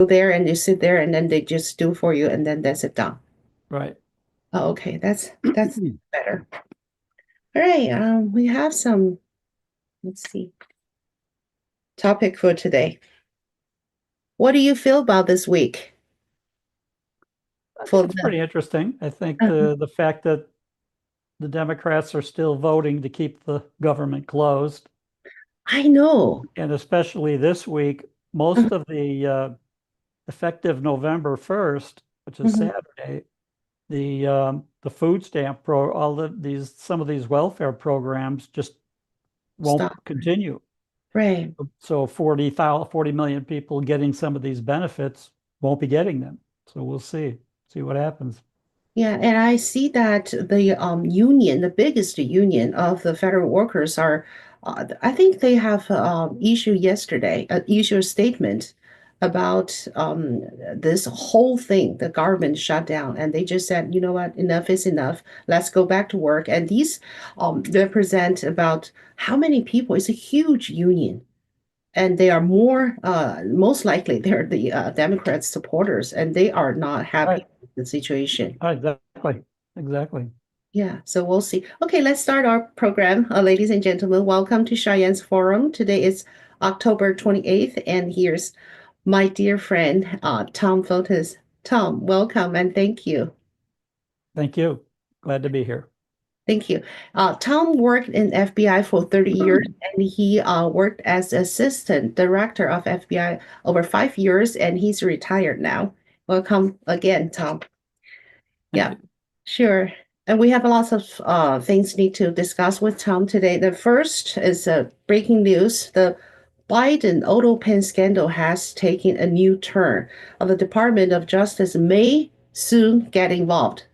there and you sit there and then they just do for you and then that's it done. Right. Oh, okay, that's better. All right, we have some, let's see, topic for today. What do you feel about this week I think for it's the pretty interesting. I think uh, the fact that the Democrats are still voting to keep the government closed, I know. and especially this week, Mhm, most of the effective November 1st, which is mhm. Saturday, the food stamp pro all of these some of these welfare programs just won't Stop. continue. Right. So 40 million people getting some of these benefits won't be getting them. So we'll see what happens. Yeah, and I see that the union, the biggest union of the federal workers are, I think they have issued a statement about this whole thing, the government shutdown, and they just said, you know what, enough is enough. Let's go back to work. And these represent about how many people? It's a huge union and they are most likely they're the Democrats supporters, and they are not happy Right. with the situation. Right, exactly. Exactly. Yeah, so we'll see. Okay, let's start our program. Ladies and gentlemen, welcome to Cheyenne's Forum. Today is October 28th, and here's my dear friend, Tom Fuentes. Tom, welcome and thank you. Thank you. Glad to be here. Thank you. Tom worked in FBI for 30 years, and he worked as assistant director of FBI over 5 years, and he's retired now. Welcome again, Tom. Thank Yeah, you. sure. And we have lots of things need to discuss with Tom today. The first is breaking news. The Biden Autopen scandal has taken a new turn. The Department of Justice may soon get involved.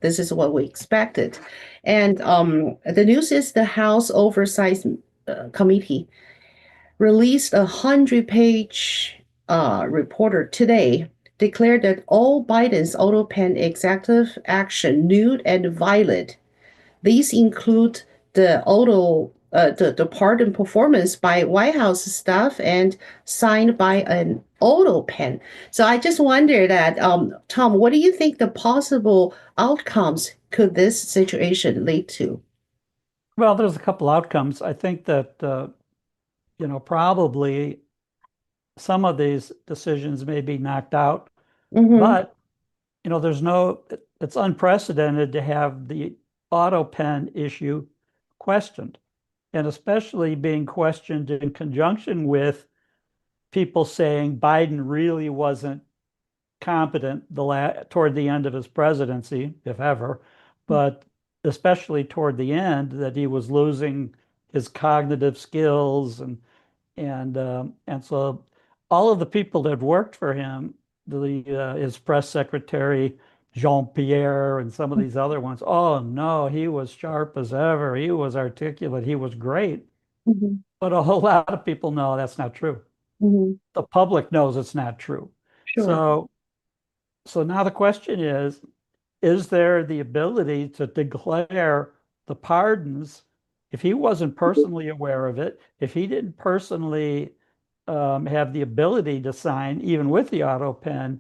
This is what we expected. And the news is the House Oversight Committee released a 100-page reporter today declared that all Biden's Autopen executive action nude and violent. These include the pardon performance by White House staff and signed by an Autopen. So I just wonder that, Tom, what do you think the possible outcomes could this situation lead to? Well, there's a couple outcomes. I think that probably some of these decisions may be knocked out, Mm-hmm. but there's it's unprecedented to have the auto pen issue questioned, and especially being questioned in conjunction with people saying Biden really wasn't competent toward the end of his presidency, if ever, but especially toward the end, that he was losing his cognitive skills and so all of the people that worked for him, his press secretary Jean-Pierre and some of these other ones, oh no, he was sharp as ever. He was articulate. He was great. Mm-hmm. But a whole lot of people know that's not true. Mm-hmm. The public knows it's not true. Sure. So so now the question is there the ability to declare the pardons if he wasn't personally aware of it, if he didn't personally have the ability to sign, even with the auto pen,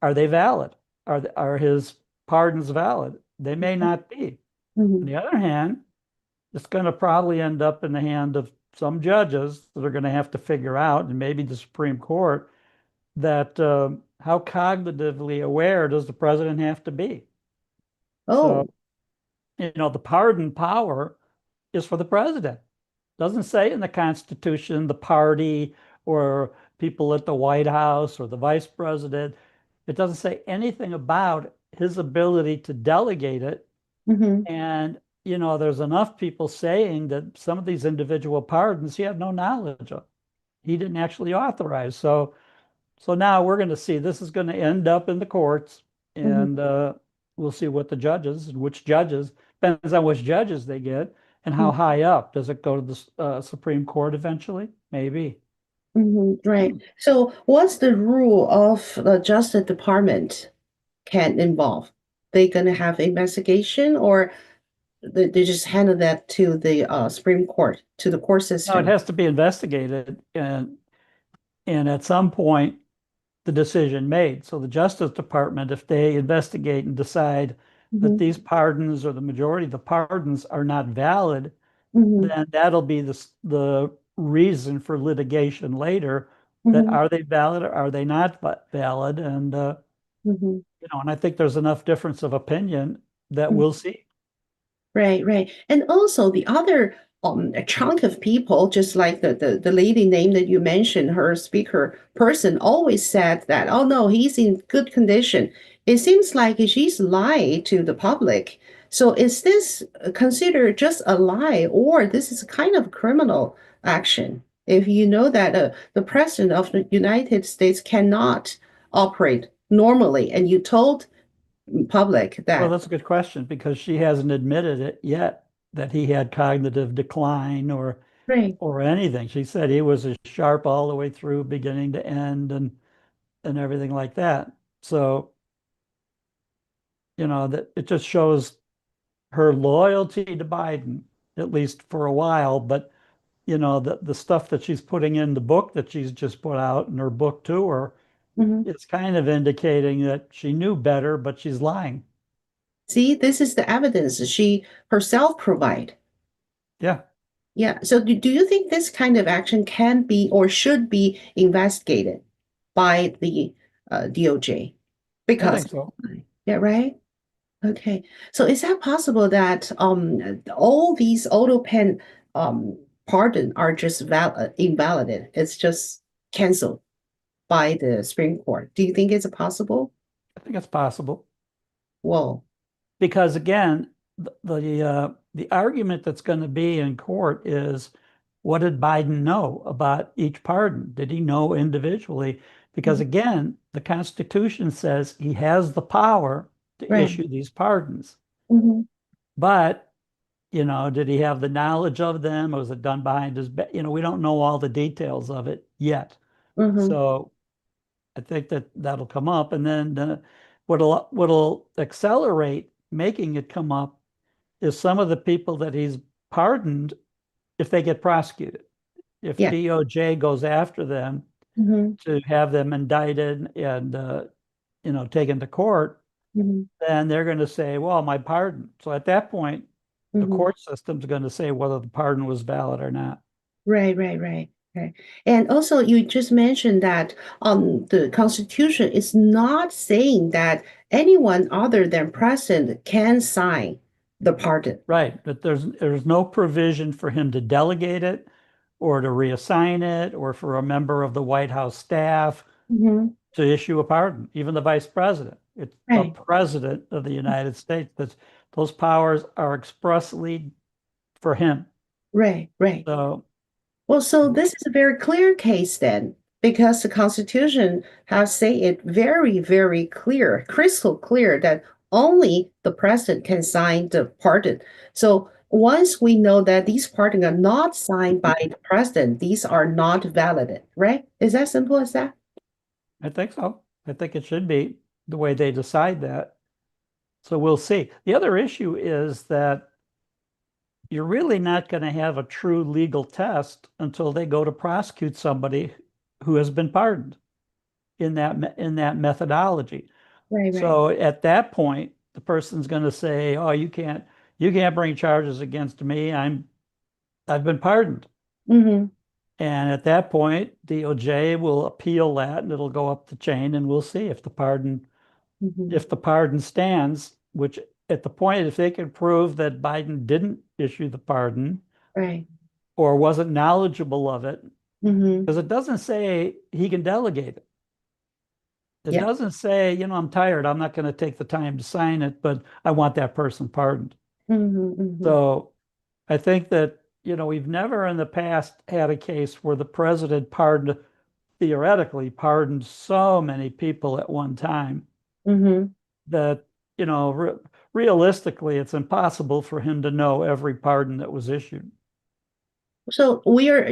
are they valid? Are his pardons valid? They may not be. On Mm-hmm. the other hand, it's going to probably end up in the hand of some judges that are going to have to figure out, and maybe the Supreme Court, that how cognitively aware does the president have to be? So, Oh. the pardon power is for the president. Doesn't say in the Constitution the party or people at the White House or the vice president. It doesn't say anything about his ability to delegate it. Mm-hmm. And, there's enough people saying that some of these individual pardons he had no knowledge of. He didn't actually authorize. So now we're going to see this is going to end up in the courts, Mm-hmm. and we'll see what the judges and which judges, depends on which judges they get and how high up. Does it go to the Supreme Court eventually? Maybe. Mm-hmm. Right. So what's the rule of the Justice Department can involve? They gonna have investigation or they just handle that to the Supreme Court, to the court No, it system? has to be investigated, and at some point the decision made. So the Justice Department, if they investigate and decide that Hmm. these pardons or the majority of the pardons are not valid, Hmm. then that'll be the reason for litigation later, that Hmm. are they valid or are they not valid? And Hmm. and I think there's enough difference of opinion that we'll see. Right, right. And also the other a chunk of people, just like the lady name that you mentioned, her speaker person always said that, oh no, he's in good condition. It seems like she's lied to the public. So is this considered just a lie, or this is kind of criminal action? If you know that the president of the United States cannot operate normally, and you told public Well, that, that's a good question because she hasn't admitted it yet that he had cognitive decline right. or anything. She said he was as sharp all the way through, beginning to end, and everything like that. So, that it just shows her loyalty to Biden, at least for a while. But, the stuff that she's putting in the book that she's just put out in her book tour, Mhm. it's kind of indicating that she knew better, but she's lying. See, this is the evidence she herself provide. Yeah, Yeah. So do you think this kind of action can be or should be investigated by the DOJ? I Because think so. yeah, right. Okay. So is that possible that all these Autopen pardon are just invalidated? It's just canceled by the Supreme Court. Do you think it's possible? I think it's possible. Whoa. Because again, the argument that's going to be in court is, what did Biden know about each pardon? Did he know individually? Because again, the Constitution says he has the power to Right. issue these pardons. Hmm. But, did he have the knowledge of them? Or was it done behind his back? We don't know all the details of it yet. Hmm. So I think that that'll come up. And then what'll accelerate making it come up is some of the people that he's pardoned, if they get prosecuted. If Yeah. DOJ goes after them Hmm. to have them indicted and taken to court, Hmm. then they're going to say, "Well, my pardon." So at that point, the Hmm. court system's going to say whether the pardon was valid or not. Right, right, right, right. And also, you just mentioned that the Constitution is not saying that anyone other than president can sign the pardon. Right, but there's no provision for him to delegate it or to reassign it or for a member of the White House staff Hmm. to issue a pardon, even the vice president. It's the Right, president of the United States. Those powers are expressly for him. right, right. So, Well, so this is a very clear case then, because the Constitution has say it very, very clear, crystal clear that only the president can sign the pardon. So once we know that these pardons are not signed by the president, these are not valid, right? Is that simple as that? I think so. I think it should be the way they decide that. So we'll see. The other issue is that you're really not going to have a true legal test until they go to prosecute somebody who has been pardoned in that methodology. Right, right. So at that point, the person's going to say, "Oh, you can't bring charges against me. I've been pardoned." Hmm. And at that point, DOJ will appeal that, and it'll go up the chain, and we'll see if the pardon Hmm. if the pardon stands. Which at the point, if they can prove that Biden didn't issue the pardon Right. or wasn't knowledgeable of it, Hmm. because it doesn't say he can delegate it. It Yeah. doesn't say, I'm tired. I'm not going to take the time to sign it, but I want that person pardoned. Hmm. Hmm. So I think that, we've never in the past had a case where the president theoretically pardoned so many people at one time Hmm. that, you know, re realistically, it's impossible for him to know every pardon that was issued. So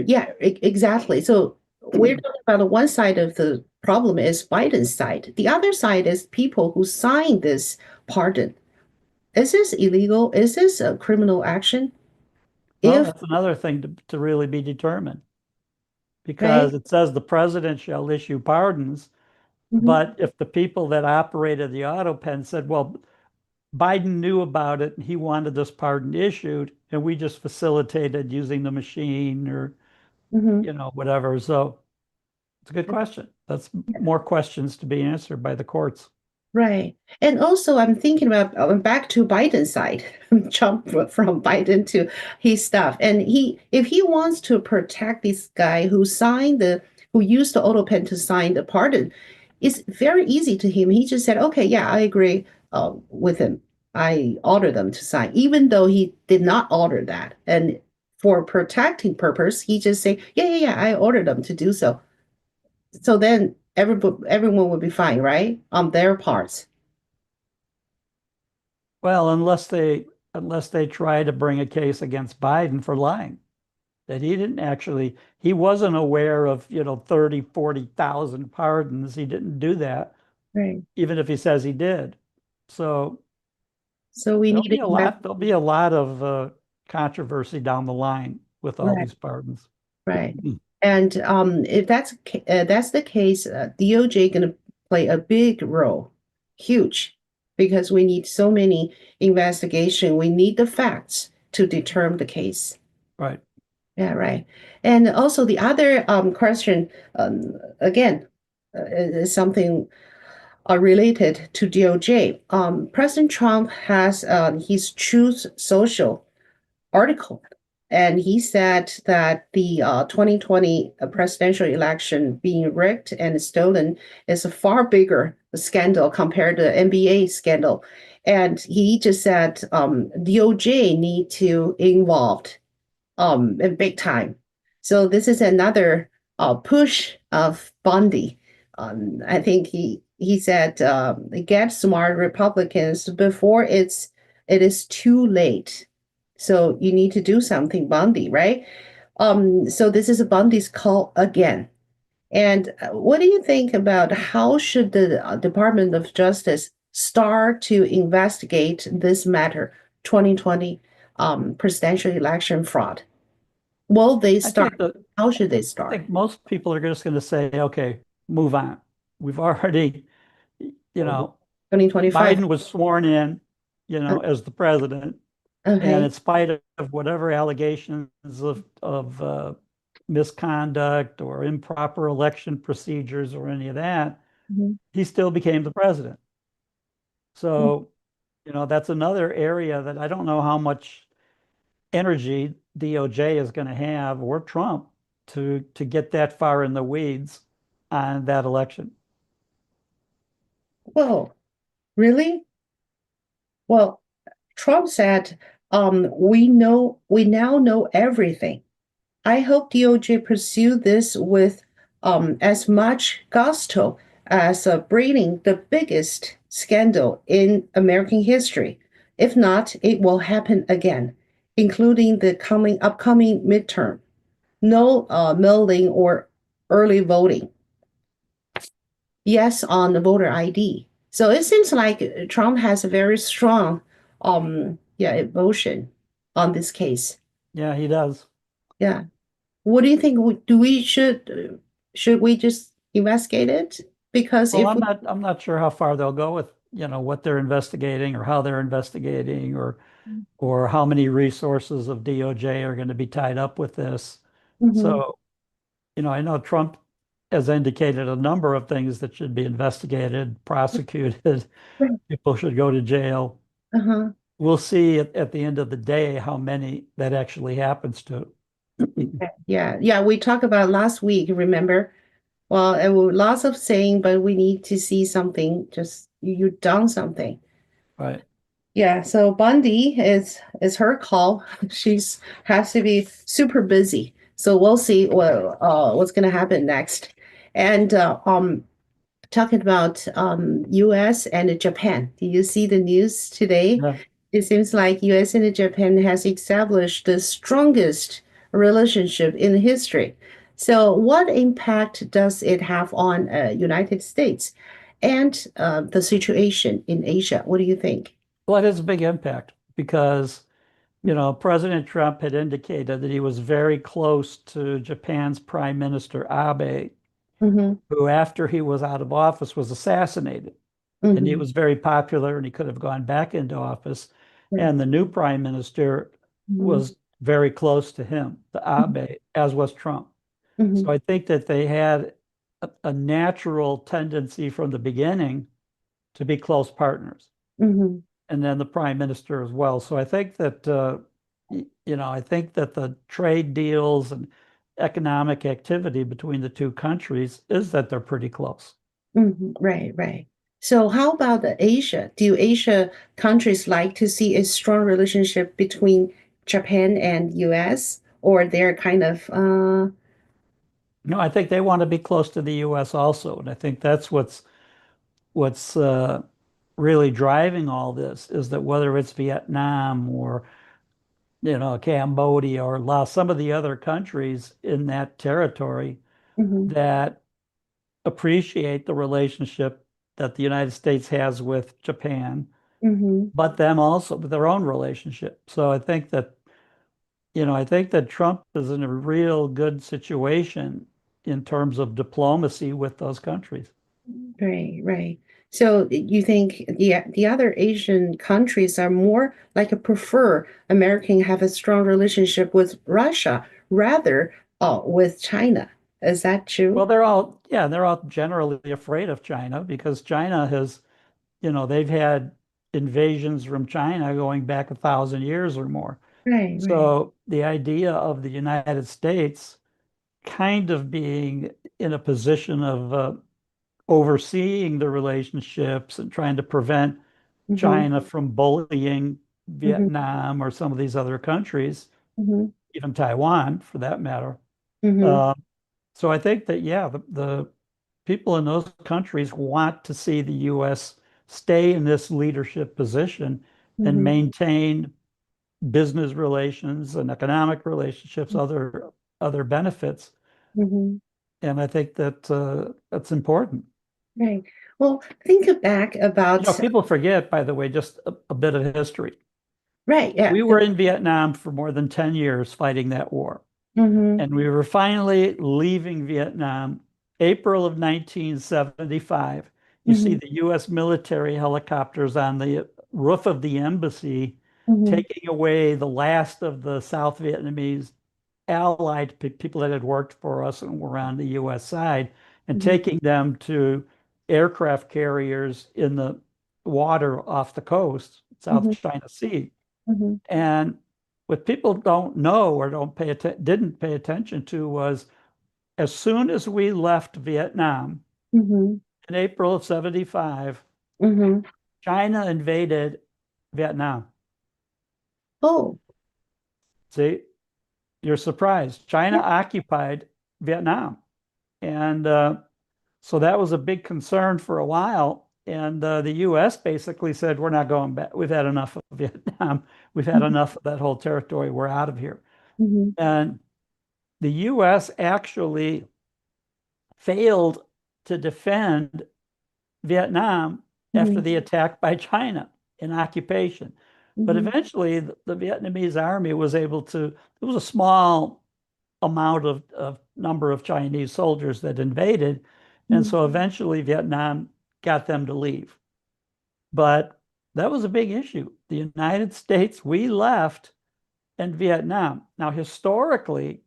yeah, exactly. So we're talking about the one side of the problem is Biden's side. The other side is people who signed this pardon. Is this illegal? Is this a criminal action? Well, If, that's another thing to really be determined right? because it says the president shall issue pardons. Mhm. But if the people that operated the Autopen said, well, Biden knew about it and he wanted this pardon issued, and we just facilitated using the machine or, Mhm. whatever. So it's a good question. That's more questions to be answered by the courts. Right. And also, I'm thinking about back to Biden's side, jump from Biden to his stuff. And if he wants to protect this guy who used the auto pen to sign the pardon, it's very easy to him. He just said, okay, yeah, I agree with him. I order them to sign, even though he did not order that. And for protecting purpose, he just say, yeah, yeah, yeah, I ordered them to do so. So then everyone would be fine, right? On their parts. Well, unless they try to bring a case against Biden for lying, that he wasn't aware of, 30, 40,000 pardons. He didn't do that, Right. even if he says he did. So So we need to invest. there'll be a lot of controversy down the line with all Right, these pardons. right. And if that's the case, DOJ going to play a big role, huge, because we need so many investigation. We need the facts to determine the case. Right. Yeah, right. And also the other question, again, is something related to DOJ. President Trump has his Truth Social article. And he said that the 2020 presidential election being rigged and stolen is a far bigger scandal compared to the NBA scandal. And he just said DOJ need to involved in big time. So this is another push of Bundy. I think he said get smart Republicans before it is too late. So you need to do something, Bundy, right? So this is Bundy's call again. And what do you think about how should the Department of Justice start to investigate this matter, 2020 presidential election fraud? Will they I start? think that How should they I start? think most people are just going to say, okay, move on. We've already, you know, 2025. Biden was sworn in, as the president. And Okay. in spite of whatever allegations of misconduct or improper election procedures or any of that, Mhm. he still became the president. So, that's another area that I don't know how much energy DOJ is going to have or Trump to get that far in the weeds on that election. Whoa, really? Well, Trump said, we now know everything. I hope DOJ pursue this with as much gusto as bringing the biggest scandal in American history. If not, it will happen again, including the coming upcoming midterm. No mailing or early voting. Yes on the voter ID. So it seems like Trump has a very strong emotion on this case. Yeah, he does. Yeah. What do you think? Do we should we just investigate it? Because Well, if we I'm not sure how far they'll go with, what they're investigating or how they're investigating or how many resources of DOJ are going to be tied up with this. Mhm. So, I know Trump has indicated a number of things that should be investigated, prosecuted, Right. people should go to jail. Uh-huh. We'll see at the end of the day how many that actually happens to. Yeah, yeah, we talked about last week, remember? Well, it was lots of saying, but we need to see something. Just you done something. Right. Yeah, so Bundy is her call. She's has to be super busy. So we'll see what's gonna happen next. And talking about US and Japan. Do you see the news today? Yeah. It seems like US and Japan has established the strongest relationship in history. So what impact does it have on United States and the situation in Asia? What do you think? Well, it has a big impact because, President Trump had indicated that he was very close to Japan's Prime Minister Abe. Mm-hmm. who, after he was out of office, was assassinated. And he Mm-hmm. was very popular and he could have gone back into office. Right. And the new prime minister Mm-hmm. was very close to him, the Abe, as was Trump. Mm-hmm. So I think that they had a natural tendency from the beginning to be close partners, Mm-hmm. and then the prime minister as well. So I think that I think that the trade deals and economic activity between the two countries is that they're pretty close. Mm-hmm. Right, right. So how about the Asia? Do Asia countries like to see a strong relationship between Japan and US, or they're kind of No, I think they want to be close to the U.S. also, and I think that's what's really driving all this is that whether it's Vietnam or Cambodia or Laos, some of the other countries in that territory mhm, that appreciate the relationship that the United States has with Japan, mhm, but them also with their own relationship. So I think that Trump is in a real good situation in terms of diplomacy with those countries. right, right. So you think the other Asian countries are more like a prefer American have a strong relationship with Russia rather with China. Is that Well, true? they're all generally afraid of China because China has, they've had invasions from China going back 1,000 years or more. Right, right. So the idea of the United States kind of being in a position of overseeing the relationships and trying to prevent Mm-hmm, China from bullying mm-hmm, Vietnam or some of these other countries, mm-hmm, even Taiwan for that matter. mm-hmm, Uh, so I think that, yeah, the people in those countries want to see the U.S. stay in this leadership position and mm-hmm, maintain business relations and economic relationships, other benefits. mm-hmm. And I think that that's important. Right. Well, think back about People forget, by the way, just a bit of history. right, yeah. We were in Vietnam for more than 10 years fighting that war. Mm-hmm, And we were finally leaving Vietnam April of 1975. You see mm-hmm, the U.S. military helicopters on the roof of the embassy mm-hmm, taking away the last of the South Vietnamese allied people that had worked for us and were on the U.S. side and mm-hmm, taking them to aircraft carriers in the water off the coast, South mm-hmm, China Sea. mm-hmm, And what people don't know or didn't pay attention to was as soon as we left Vietnam mm-hmm, in April of 75, mm-hmm. China invaded Vietnam. Oh, See, you're surprised. China yeah. occupied Vietnam. And so that was a big concern for a while. And the US basically said, we're not going back. We've had enough of Vietnam. We've had Mm-hmm, enough of that whole territory. We're out of here. mm-hmm, And the US actually failed to defend Vietnam after mm-hmm, the attack by China in occupation. But mm-hmm, eventually, the Vietnamese army was able to, it was a small amount of number of Chinese soldiers that invaded. And mm-hmm, so eventually, Vietnam got them to leave. But that was a big issue. The United States, we left in Vietnam. Now, historically,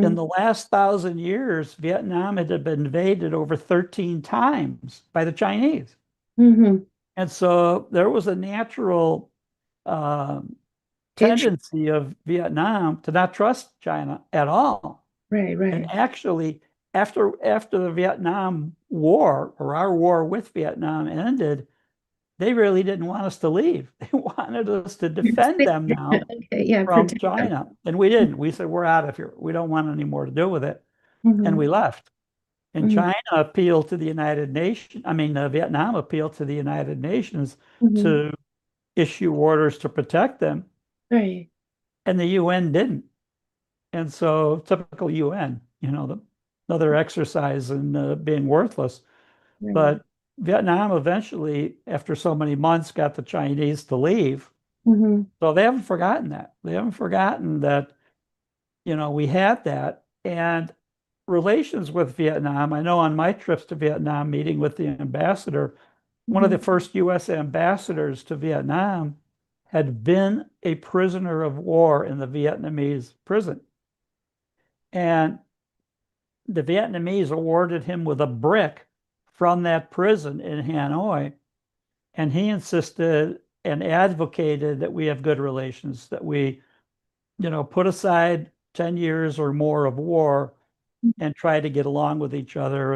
in mm-hmm, the last 1,000 years, Vietnam had been invaded over 13 times by the Chinese. mm-hmm. And so there was a natural um, Interest. tendency of Vietnam to not trust China at all. Right, And right. actually, after the Vietnam War or our war with Vietnam ended, they really didn't want us to leave. They wanted us to defend them now Okay, yeah, from protect them. China. And we didn't. We said, we're out of here. We don't want any more to do with it. And Mm-hmm, we left. And mm-hmm, China appealed to the United Nations. I mean, Vietnam appealed to the United Nations mm-hmm. to issue orders to protect them, Right, and the UN didn't. And so, typical UN, another exercise in being worthless. right. But Vietnam eventually, after so many months, got the Chinese to leave. Mm-hmm, So they haven't forgotten that. They haven't forgotten that, we had that. And relations with Vietnam, I know on my trips to Vietnam, meeting with the ambassador, one of Mhm. the first U.S. ambassadors to Vietnam had been a prisoner of war in the Vietnamese prison. And the Vietnamese awarded him with a brick from that prison in Hanoi. And he insisted and advocated that we have good relations, that we, put aside 10 years or more of war and try to get along with each other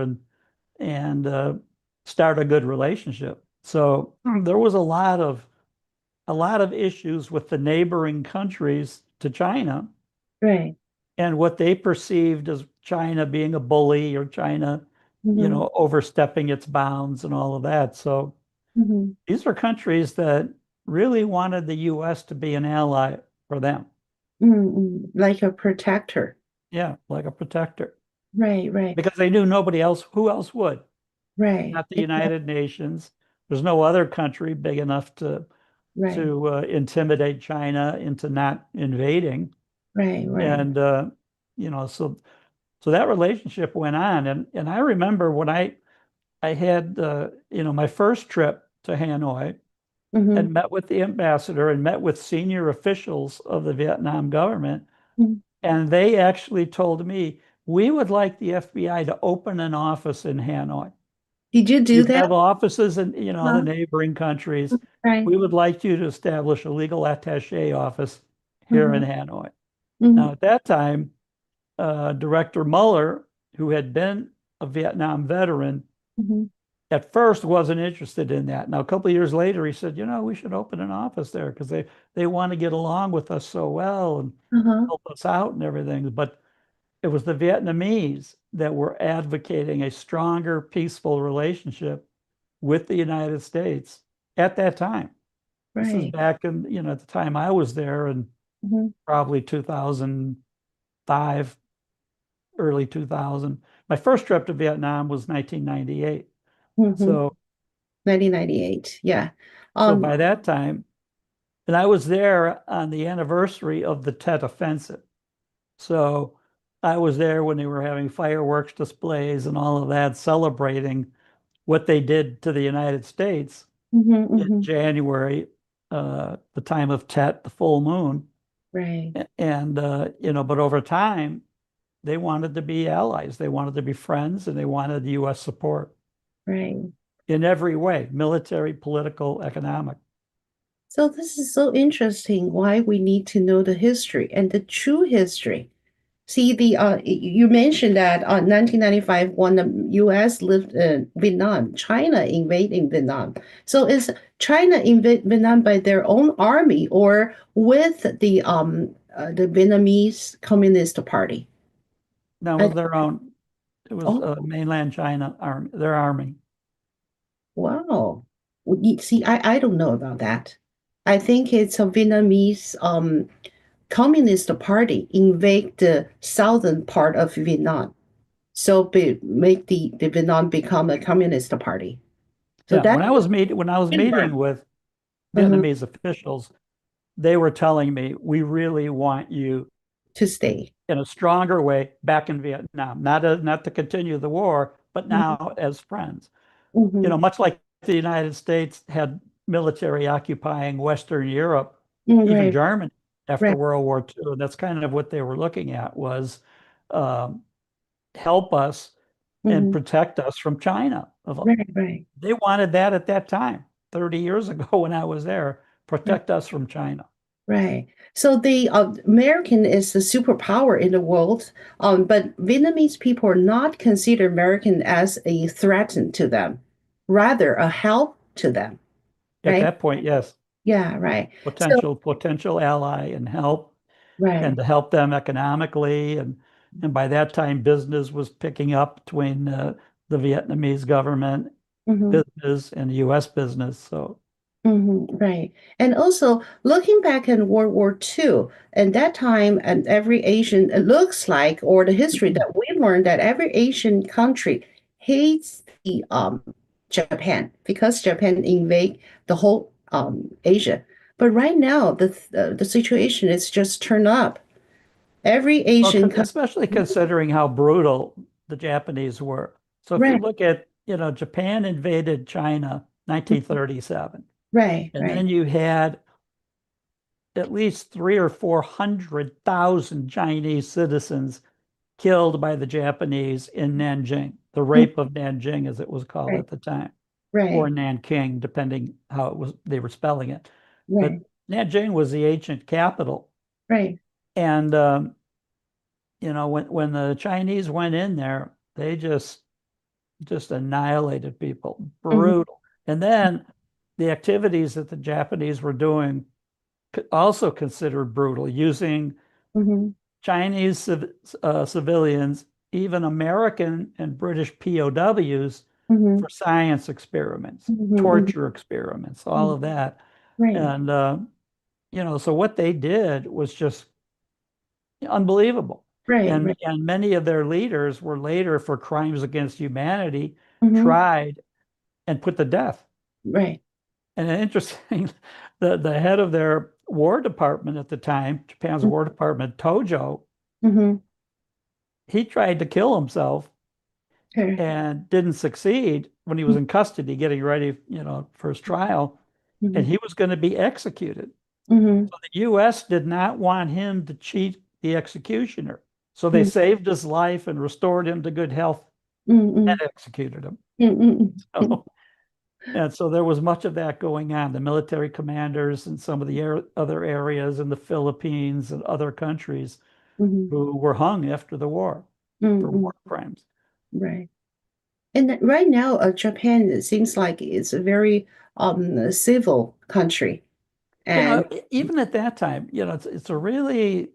and start a good relationship. So there was a lot of issues with the neighboring countries to China Right. and what they perceived as China being a bully or China, Hmm. overstepping its bounds and all of that. So Hmm. these are countries that really wanted the US to be an ally for them. Mm-mm. Like a protector. Yeah, like a protector. Right, right, Because they knew nobody else, who else would? right. Not the Exactly. United Nations. There's no other country big enough to Right, to intimidate China into not invading. right, right. And so that relationship went on. And I remember when I had my first trip to Hanoi Hmm. and met with the ambassador and met with senior officials of the Vietnam government. Hmm. And they actually told me, we would like the FBI to open an office in Hanoi. Did you do You that? have offices in, the Huh? neighboring countries. Right. We would like you to establish a legal attache office here in Hmm. Hanoi. Hmm. Now, at that time, Director Mueller, who had been a Vietnam veteran, Hmm. at first wasn't interested in that. Now, a couple of years later, he said, we should open an office there because they want to get along with us so well and Uh-huh. help us out and everything. But it was the Vietnamese that were advocating a stronger, peaceful relationship with the United States at that time. This is Right. back in, at the time I was there in Hmm. probably 2005, early 2000. My first trip to Vietnam was 1998. Hmm. So, 1998. Yeah. so Um, by that time, and I was there on the anniversary of the Tet Offensive. So I was there when they were having fireworks displays and all of that, celebrating what they did to the United States mhm, in mhm. January, the time of Tet, the full moon. Right, And, but over time, they wanted to be allies. They wanted to be friends and they wanted US support right. in every way, military, political, economic. So this is so interesting why we need to know the history and the true history. See, you mentioned that 1995 when the U.S. lived in Vietnam, China invading Vietnam. So is China invade Vietnam by their own army or with the Vietnamese Communist Party? Now, it I, was their own, it was oh, mainland China army, their army. wow. Well, see, I don't know about that. I think it's a Vietnamese Communist Party invade the southern part of Vietnam. So make the Vietnam become a communist party. So Yeah, that when I was meeting with uh Vietnamese officials, they were telling me, we really want you to stay. in a stronger way back in Vietnam, not to continue the war, but Mm-hmm. now as friends. Mm-hmm. Much like the United States had military occupying Western Europe, even Right, Germany after right. World War II. That's kind of what they were looking at was um, help us and Mm-hmm. protect us from China. Right, right, They wanted that at that time, 30 years ago when I was there, right, protect us from China. right. So the American is the superpower in the world, but Vietnamese people are not consider American as a threat to them, rather a help to them, At right? that point, yes, Yeah, right. So potential ally and help, and right. to help them economically. And by that time, business was picking up between the Vietnamese government Mm-hmm. business and the U.S. business. So Right. And also looking back in World War II, and that time, and every Asian, it looks like, or the history that we learned that every Asian country hates the Japan because Japan invade the whole Asia. But right now, the situation is just turned up. Every Well, Asian country. especially considering how brutal the Japanese were. So if you Right, look at, Japan invaded China 1937, right, and right. then you had at least three or 400,000 Chinese citizens killed by the Japanese in Nanjing, the Mm, rape of Nanjing, as it was called right, at the time, or right, Nanking, depending how it was they were spelling it. But right, Nanjing was the ancient capital, right. and when the Chinese went in there, they just annihilated people, Hmm. brutal. And then the activities that the Japanese were doing also considered brutal, using Hmm. Chinese civilians, even American and British POWs Hmm. for science experiments, Hmm. torture experiments, all Hmm. of that. Right, And, so what they did was just unbelievable. right, And, right. and many of their leaders were later, for crimes against humanity, Hmm. tried and put to death. Right. And interesting, the head of their War Department at the time, Japan's War Department, Tojo, Hmm. he tried to kill himself Okay. and didn't succeed when he was in custody getting ready, for his trial, and Hmm. he was going to be executed. Hmm. So the US did not want him to cheat the executioner. So they Hmm. saved his life and restored him to good health Hmm. and executed him. Hmm. So, and so there was much of that going on. The military commanders in some of the other areas in the Philippines and other countries Hmm. who were hung after the war for Hmm. war crimes. Right. And right now, Japan, it seems like it's a very civil country. And Even at that time, it's a really,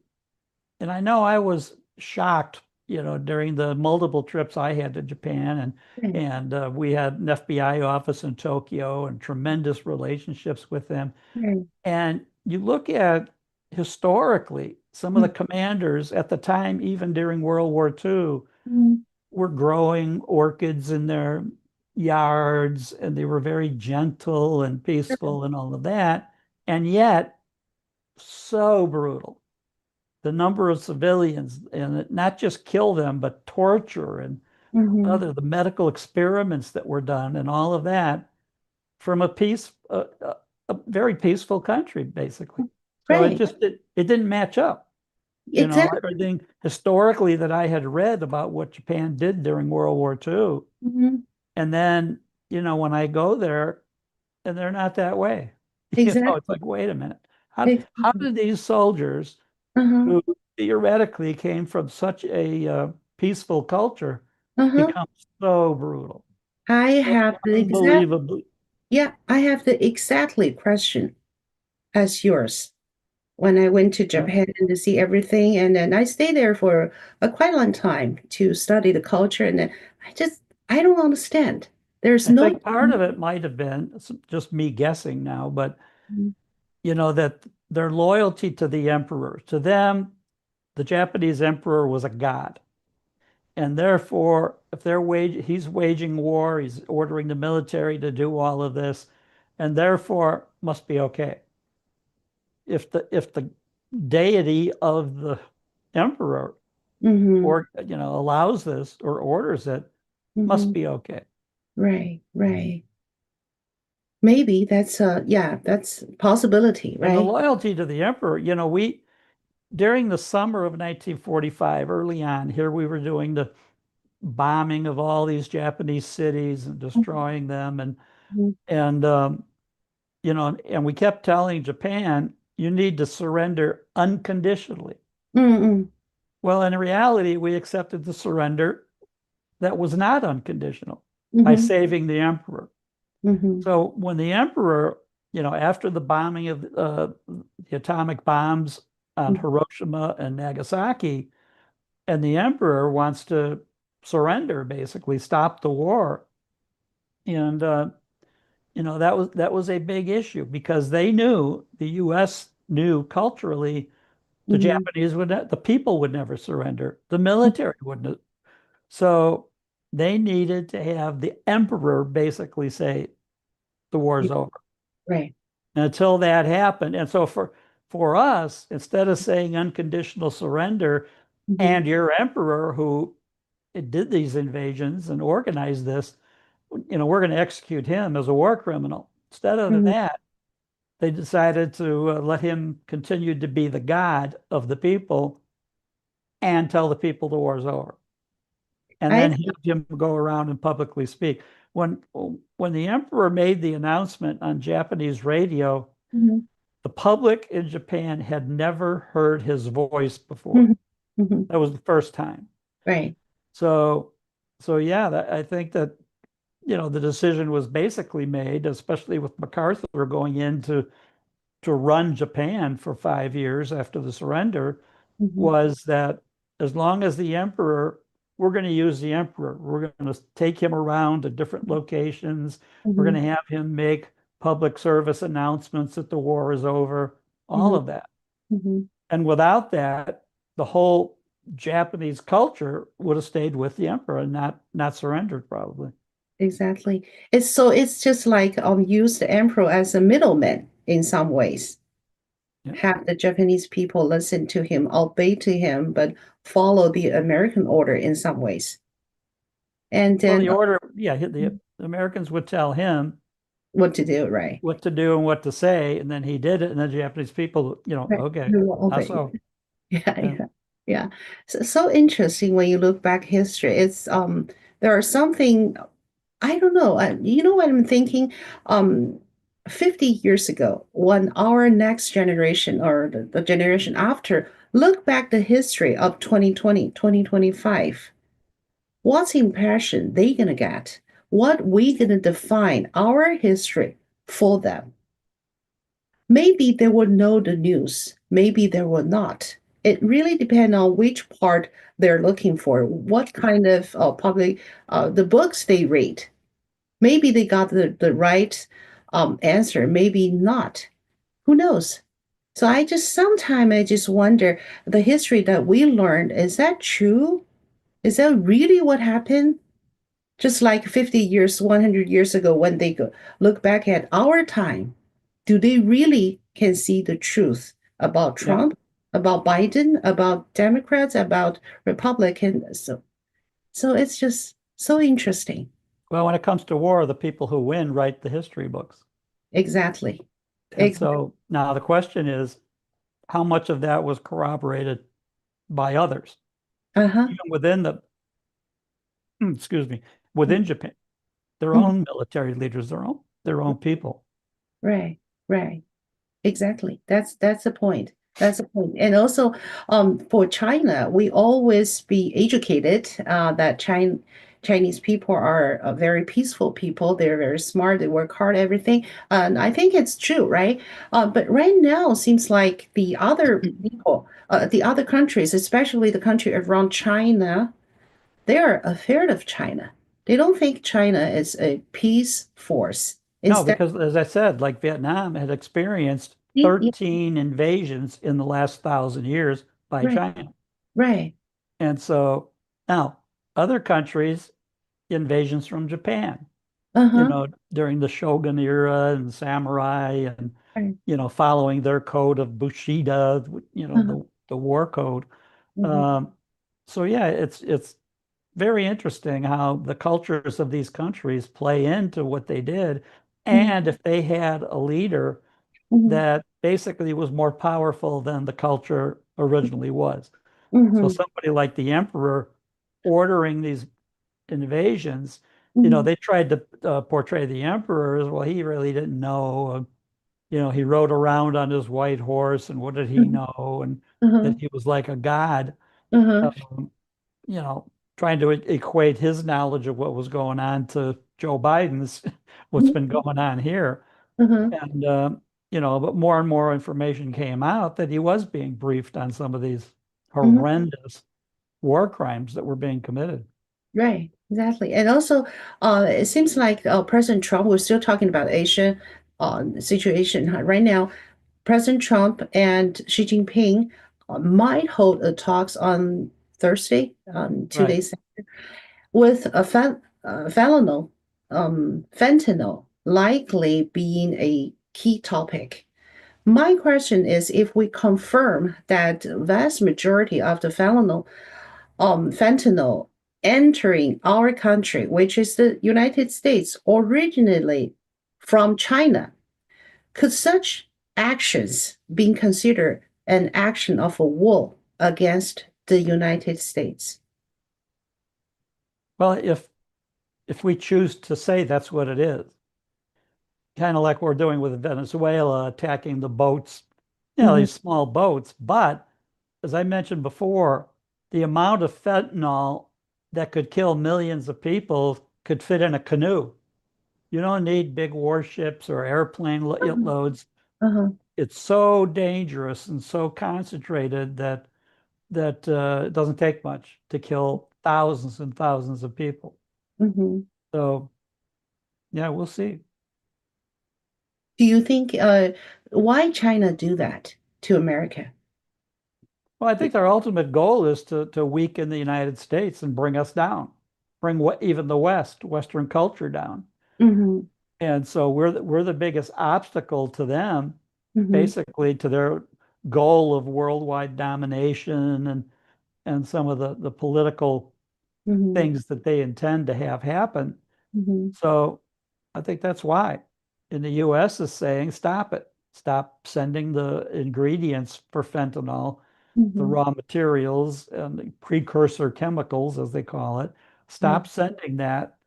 and I know I was shocked, during the multiple trips I had to Japan, right, and we had an FBI office in Tokyo and tremendous relationships with them. right. And you look at historically, some of the commanders at the time, even during World War II, Mhm. were growing orchids in their yards, and they were very gentle and peaceful and all of that. And yet, so brutal. The number of civilians, and not just kill them, but torture and Mhm. the medical experiments that were done and all of that from a very peaceful country, basically. So Right. it didn't match up. Exactly. Everything historically that I had read about what Japan did during World War II. Mhm. And then, when I go there and they're not that way, it's Exactly. like, wait a minute. How Exactly. did these soldiers Uh-huh. who theoretically came from such a peaceful culture Uh-huh. become so brutal, I so have the exact, unbelievably? yeah, I have the exactly question as yours when I went to Yeah. Japan and to see everything. And then I stayed there for a quite long time to study the culture. And then I don't understand. There's I no, think part of it might have been just me guessing now, but that their loyalty to the emperor, to them, the Japanese emperor was a god. And therefore, if he's waging war, he's ordering the military to do all of this, and therefore must be okay. If the deity of the emperor hmm. or allows this or orders it, must Hmm. be okay. Right, right. Maybe that's yeah, that's a possibility, And the right? loyalty to the emperor, we during the summer of 1945, early on, here we were doing the bombing of all these Japanese cities and destroying them, Mhm. and we kept telling Japan, you need to surrender unconditionally. Mm-mm. Well, in reality, we accepted the surrender that was not unconditional by Mm-hmm. saving the emperor. Mm-hmm. So when the emperor, after the bombing of the atomic bombs on Hiroshima and Nagasaki, and the emperor wants to surrender, basically stop the war, and that was a big issue because they knew the U.S. knew culturally Mm-hmm. the people would never surrender, the military wouldn't. So they needed to have the emperor basically say the war's over. Right. And until that happened, and so for for us, instead of saying unconditional surrender Mhm. and your emperor who did these invasions and organized this, we're going to execute him as a war criminal. Instead of Mhm. that, they decided to let him continue to be the god of the people and tell the people the war's over, and I then have him go around and publicly speak. When when the emperor made the announcement on Japanese radio, Mhm. the public in Japan had never heard his voice before. Mhm. Mhm. That was the first time. Right. So, so yeah, I think that the decision was basically made, especially with MacArthur going in to run Japan for 5 years after the surrender, Mhm. was that as long as the emperor, we're going to use the emperor. We're going to take him around to different locations. We're going Mhm. to have him make public service announcements that the war is over, all Mhm. of that. Mhm. And without that, the whole Japanese culture would have stayed with the emperor and not surrendered, probably. Exactly. It's just like use the emperor as a middleman in some ways. Yeah. Have the Japanese people listen to him, obey to him, but follow the American order in some ways. And Well, then the order, yeah, the Americans would tell him what to do, right? what to do and what to say, and then he did it, and the Japanese people, Right. okay, You will how obey. so? Yeah, Yeah. yeah, yeah. So interesting when you look back history. It's there are something I don't know. You know what I'm thinking? Um, 50 years ago, when our next generation or the generation after look back the history of 2020, 2025, what's impression they gonna get? What we gonna define our history for them? Maybe they will know the news, maybe they will not. It really depends on which part they're looking for, what kind of public, the books they read. Maybe they got the right answer, maybe not. Who knows? So I just wonder the history that we learned, is that true? Is that really what happened? Just like 50 years, 100 years ago, when they look back at our time, do they really can see the truth about Yeah. Trump, about Biden, about Democrats, about Republicans? So it's just so interesting. Well, when it comes to war, the people who win write the history books. Exactly. And so now the question is, how much of that was corroborated by others, Uh-huh. even within excuse me, within Japan, their Mhm. own military leaders, their own people. Right, right. Exactly. That's the point. That's the point. And also, for China, we always be educated that Chinese people are very peaceful people. They're very smart. They work hard, everything. And I think it's true, right? But right now, seems like the other people, the other countries, especially the country around China, they are afraid of China. They don't think China is a peace force. No, Instead, because as I said, like Vietnam had experienced yeah, 13 invasions in the last 1,000 years by right, China. right. And so now other countries, invasions from Japan, Uh-huh. during the Shogun era and samurai and, Right. following their code of Bushido, Uh-huh. the war code. Mhm. Um, so yeah, it's very interesting how the cultures of these countries play into what they did. Mhm. And if they had a leader Mhm. that basically was more powerful than the culture originally was. So Mhm. somebody like the emperor ordering these invasions, Mhm. they tried to portray the emperor as, well, he really didn't know. He rode around on his white horse, and what did he Mhm. know? And that Uh-huh. he was like a god. Uh-huh. Um, you know, Trying to equate his knowledge of what was going on to Joe Biden's, what's Mhm. been going on here. Uh-huh. And, but more and more information came out that he was being briefed on some of these Mhm. horrendous war crimes that were being committed. Right. Exactly. And also, it seems like President Trump, we're still talking about Asia situation huh? Right now. President Trump and Xi Jinping might hold a talks on Thursday, 2 days Right. with a fentanyl likely being a key topic. My question is if we confirm that vast majority of the fentanyl entering our country, which is the United States, originally from China, could such actions be considered an action of a war against the United States? Well, if we choose to say that's what it is, kind of like we're doing with Venezuela, attacking the boats, Mhm, these small boats. But as I mentioned before, the amount of fentanyl that could kill millions of people could fit in a canoe. You don't need big warships or airplane uh-huh, loads. uh-huh, It's so dangerous and so concentrated that it doesn't take much to kill thousands and thousands of people. mhm. So yeah, we'll see. Do you think why China do that to America? Well, I think their ultimate goal is to weaken the United States and bring us down, bring what even the Western culture down. Hmm. And so we're the biggest obstacle to them, Hmm. basically to their goal of worldwide domination and some of the political Hmm. things that they intend to have happen. Hmm. So I think that's why. And the US is saying, stop it. Stop sending the ingredients for fentanyl, the Hmm. raw materials and the precursor chemicals, as they call it. Hmm. Stop sending that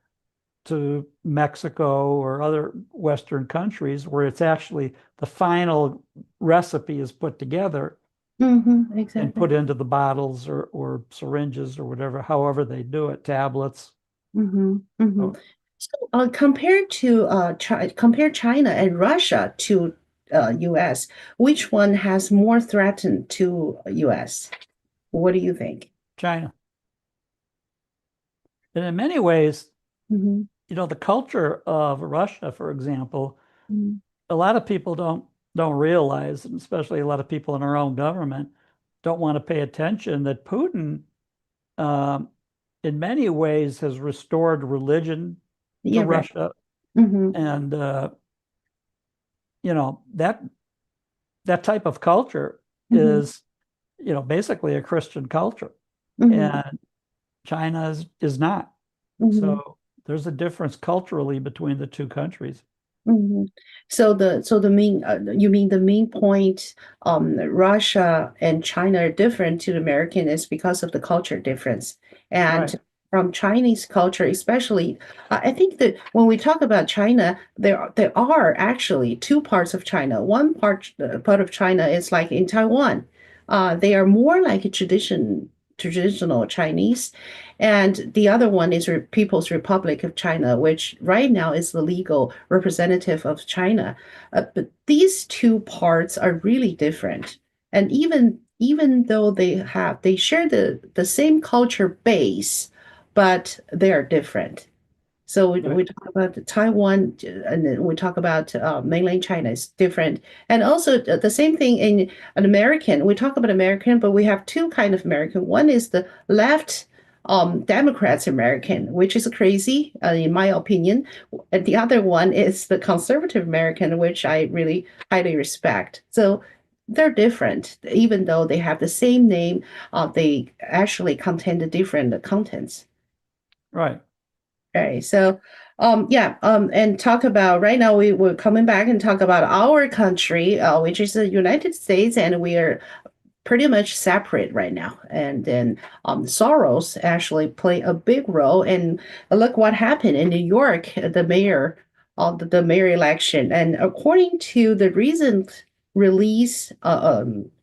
to Mexico or other Western countries where it's actually the final recipe is put together Hmm. and Exactly. put into the bottles or syringes or whatever, however they do it, tablets. Hmm. Hmm. So So, compare China and Russia to U.S., which one has more threatened to U.S.? What do you think? China. And in many ways, Hmm. the culture of Russia, for example, Hmm. a lot of people don't realize, and especially a lot of people in our own government, don't want to pay attention that Putin, um, in many ways, has restored religion to Yeah, right. Russia, Hmm. and that type of culture Hmm. is, basically a Christian culture, Hmm. and China is not. Hmm. So there's a difference culturally between the two countries. Hmm. So the main you mean the main point Russia and China are different to the American is because of the culture difference. And Right. from Chinese culture, especially, I think that when we talk about China, there are actually two parts of China. One part of China is like in Taiwan. They are more like a traditional Chinese, and the other one is People's Republic of China, which right now is the legal representative of China. But these two parts are really different. And even though they share the same culture base, but they are different. So we Right. talk about Taiwan, and then we talk about mainland China is different. And also the same thing in an American. We talk about American, but we have two kind of American. One is the left Democrats American, which is crazy in my opinion. And the other one is the conservative American, which I really highly respect. So they're different, even though they have the same name. They actually contain the different contents. Right. Okay, so yeah, and talk about right now we're coming back and talk about our country, which is the United States, and we are pretty much separate right now. And then Soros actually play a big role. And look what happened in New York, the mayor of the mayor election. And according to the recent release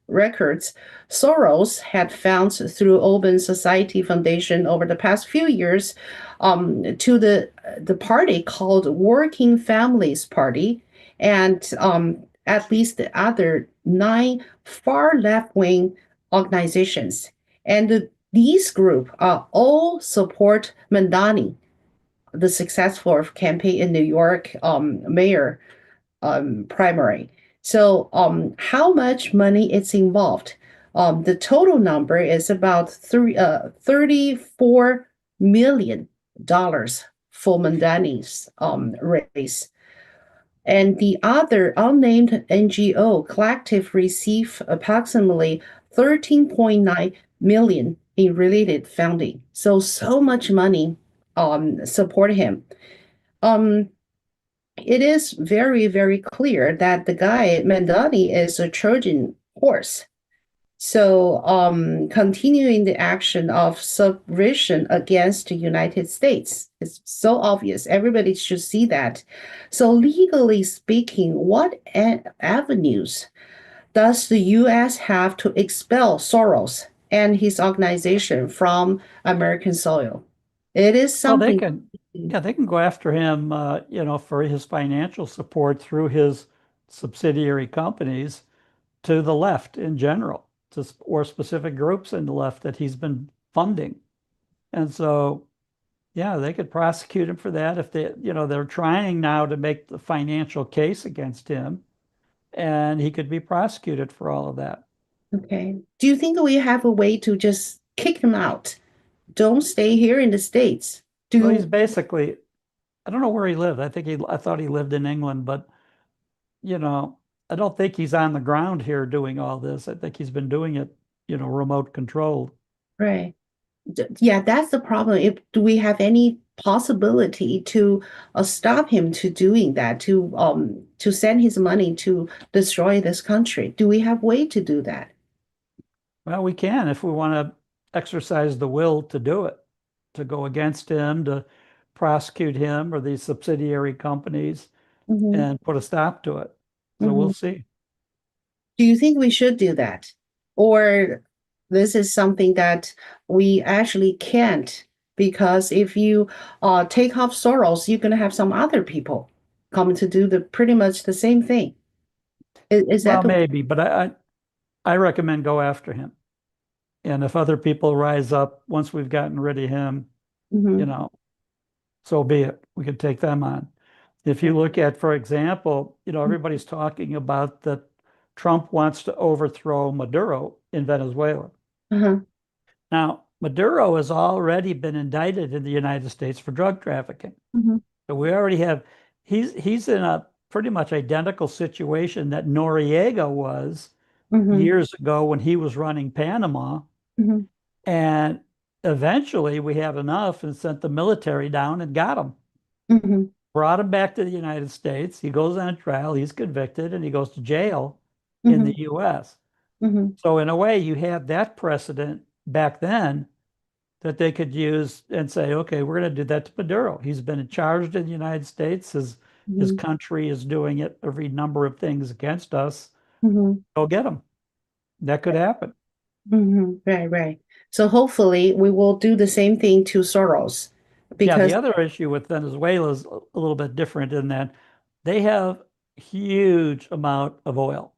records, Soros had funds through Open Society Foundation over the past few years to the party called Working Families Party, and at least the other nine far left wing organizations. And these groups all support Mandani, the successful campaign in New York mayor primary. So, how much money is involved? The total number is about $34 million for Mandani's race. And the other unnamed NGO collective received approximately 13.9 million in related funding. So much money support him. Um, it is very, very clear that the guy, Mandani, is a Trojan horse. So, continuing the action of subversion against the United States is so obvious. Everybody should see that. So, legally speaking, what avenues does the U.S. have to expel Soros and his organization from American soil? It is Well, they something. can, yeah, they can go after him, for his financial support through his subsidiary companies to the left in general, or specific groups in the left that he's been funding. And so, yeah, they could prosecute him for that if they're trying now to make the financial case against him, and he could be prosecuted for all of that. Okay. Do you think we have a way to just kick him out? Don't stay here in the States. Well, he's Do basically, I don't know where he lived. I thought he lived in England, but you know, I don't think he's on the ground here doing all this. I think he's been doing it, remote controlled. right. Yeah, that's the problem. If do we have any possibility to stop him to doing that, to send his money to destroy this country? Do we have way to do that? Well, we can if we want to exercise the will to do it, to go against him, to prosecute him or these subsidiary companies Hmm. and put a stop to it. So we'll Hmm. see. Do you think we should do that? Or this is something that we actually can't because if you take off Soros, you're going to have some other people coming to do the pretty much the same thing. Is that Well, the maybe, but I recommend go after him. And if other people rise up once we've gotten rid of him, you Mhm. know, so be it. We can take them on. If you look at, for example, everybody's talking about that Trump wants to overthrow Maduro in Venezuela. Uh-huh. Now, Maduro has already been indicted in the United States for drug trafficking. Mhm. So we already have, he's in a pretty much identical situation that Noriega was Mhm. years ago when he was running Panama. Mhm. And eventually we had enough and sent the military down and got him. Mhm. Brought him back to the United States. He goes on a trial, he's convicted, and he goes to jail in the Mhm. US. Mhm. So, in a way, you had that precedent back then that they could use and say, okay, we're going to do that to Maduro. He's been charged in the United States. His Mhm. country is doing it every number of things against us. Mhm. Go get him. That could happen. Mhm. Right, right. So hopefully we will do the same thing to Soros Yeah, the because other issue with Venezuela is a little bit different in that they have huge amount of oil.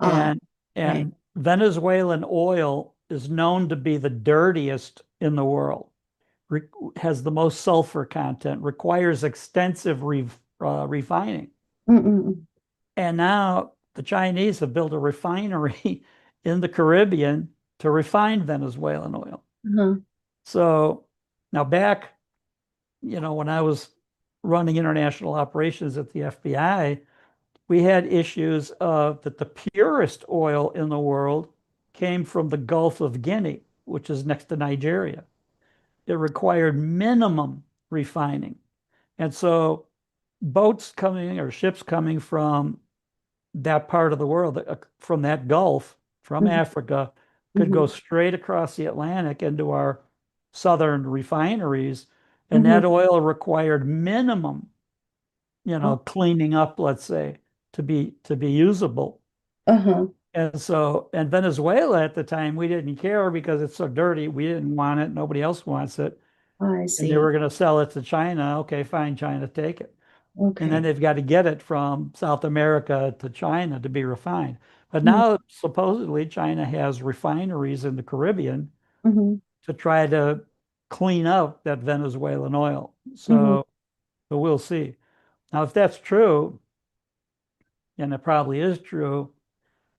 ah, And right. and Venezuelan oil is known to be the dirtiest in the world. Re has the most sulfur content, requires extensive refining. Mm-mm. And now the Chinese have built a refinery in the Caribbean to refine Venezuelan oil. Uh-huh. So now back, when I was running international operations at the FBI, we had issues of that the purest oil in the world came from the Gulf of Guinea, which is next to Nigeria. It required minimum refining. And so boats coming or ships coming from that part of the world, from that Gulf, from Mhm. Africa, could go Mhm. straight across the Atlantic into our southern refineries. And Mhm. that oil required minimum, Oh, cleaning up, let's say, to be usable. uh-huh. And so, and Venezuela at the time, we didn't care because it's so dirty. We didn't want it. Nobody else wants it. I And they were see. going to sell it to China. Okay, fine, China, take it. And then Okay. they've got to get it from South America to China to be refined. But Mhm. now, supposedly, China has refineries in the Caribbean Mhm. to try to clean out that Venezuelan oil. Mhm. So we'll see. Now, if that's true, and it probably is true,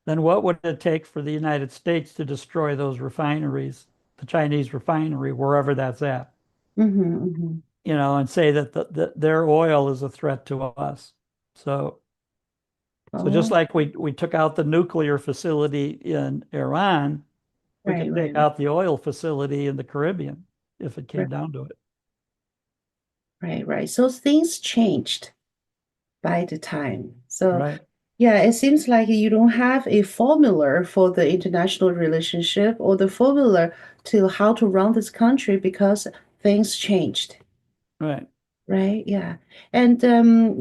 then what would it take for the United States to destroy those refineries, the Chinese refinery, wherever that's at, Mhm. Mhm. and say that their oil is a threat to us? So just Oh, like we took out the nuclear facility in Iran, we right, could right, take out the oil facility in the Caribbean if it came right, down to it. right, right. So things changed by the time. So Right, yeah, it seems like you don't have a formula for the international relationship or the formula to how to run this country because things changed. right. Right, yeah. And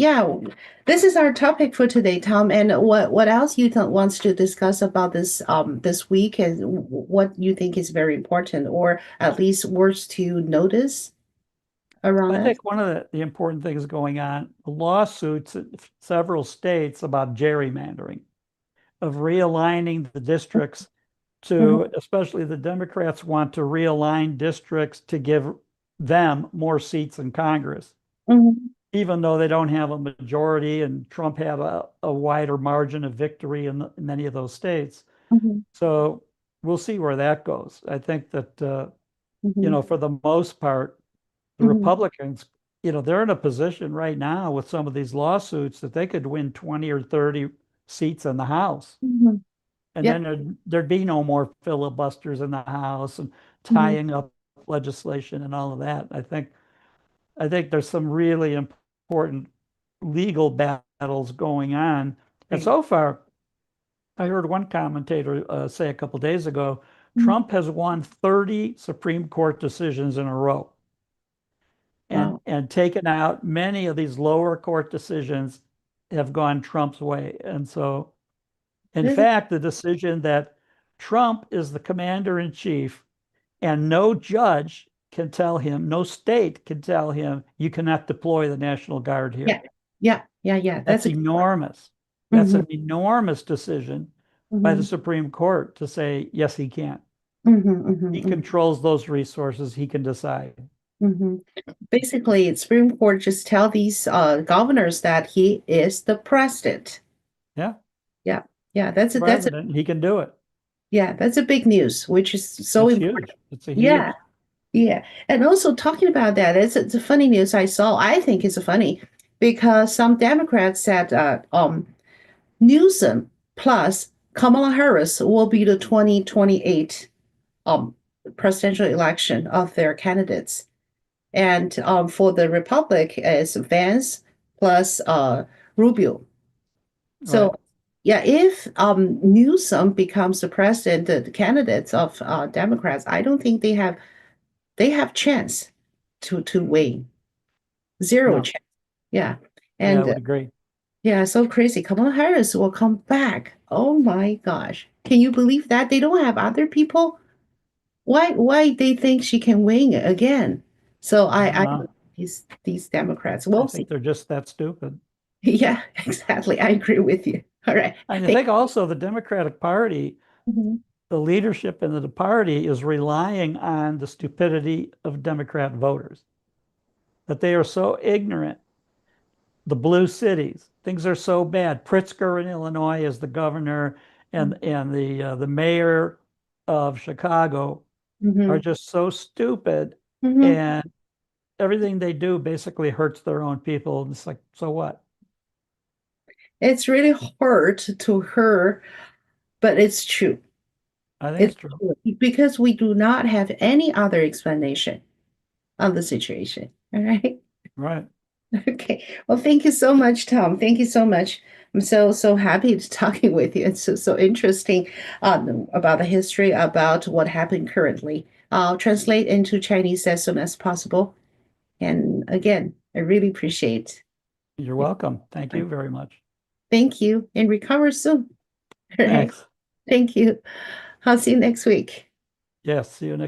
yeah, this is our topic for today, Tom. And what else you th wants to discuss about this week and what you think is very important or at least worth to notice around I it? think one of the important things going on, lawsuits in several states about gerrymandering, of realigning the districts Hmm. to, especially the Democrats want to realign districts to give them more seats in Congress, Hmm. even though they don't have a majority and Trump had a wider margin of victory in many of those states. Hmm. So we'll see where that goes. I think that, Hmm. for the most part, the Hmm. Republicans, they're in a position right now with some of these lawsuits that they could win 20 or 30 seats in the House. Hmm. And Yep. then there'd be no more filibusters in the House and Hmm. tying up legislation and all of that. I think there's some really important legal battles going on. And Right. so far, I heard one commentator say a couple days ago, Mhm. Trump has won 30 Supreme Court decisions in a row and Wow. taken out many of these lower court decisions have gone Trump's way. And so, in Really? fact, the decision that Trump is the commander in chief and no judge can tell him, no state can tell him, you cannot deploy the National Guard Yeah. here. Yeah. Yeah. Yeah. That's That's a good one. enormous. That's Hmm. an enormous decision by the Hmm. Supreme Court to say, yes, he can. Hmm. He Hmm. controls those resources. He can decide. Hmm. Basically, Supreme Court just tell these governors that he is the president. Yeah, Yeah, yeah, that's a president, he can do it. yeah, that's a big news, which is so It's important. huge. It's a Yeah, huge, yeah, and also talking about that, it's a funny news I saw. I think it's funny because some Democrats said Newsom plus Kamala Harris will be the 2028 um presidential election of their candidates. And for the Republic is Vance plus Rubio. So right? yeah, if Newsom becomes the president, the candidates of Democrats, I don't think they have chance to win. Zero No, chance. Yeah, yeah, I and would agree. yeah, so crazy. Kamala Harris will come back. Oh my gosh, can you believe that they don't have other people? Why they think she can win again? So I don't I know. these Democrats. I We'll think see. they're just that stupid. Yeah, exactly. I agree with you. All right. And I Thank think also the Democratic Party, you. the leadership in the party is relying on the stupidity of Democrat voters, that they are so ignorant. The blue cities, things are so bad. Pritzker in Illinois is the governor, and the mayor of Chicago are Mhm. just so stupid, Mhm. and everything they do basically hurts their own people. It's like, so what? It's really hard to her, but it's true. I think It's it's true. true because we do not have any other explanation on the situation. All right. Right. Okay. Well, thank you so much, Tom. Thank you so much. I'm so happy to talking with you. It's so interesting about the history, about what happened currently. I'll translate into Chinese as soon as possible. And again, I really appreciate You're it. welcome. Thank you very much. Thank you and recover soon. All right. Thanks. Thank you. I'll see you next week. Yes. See you next.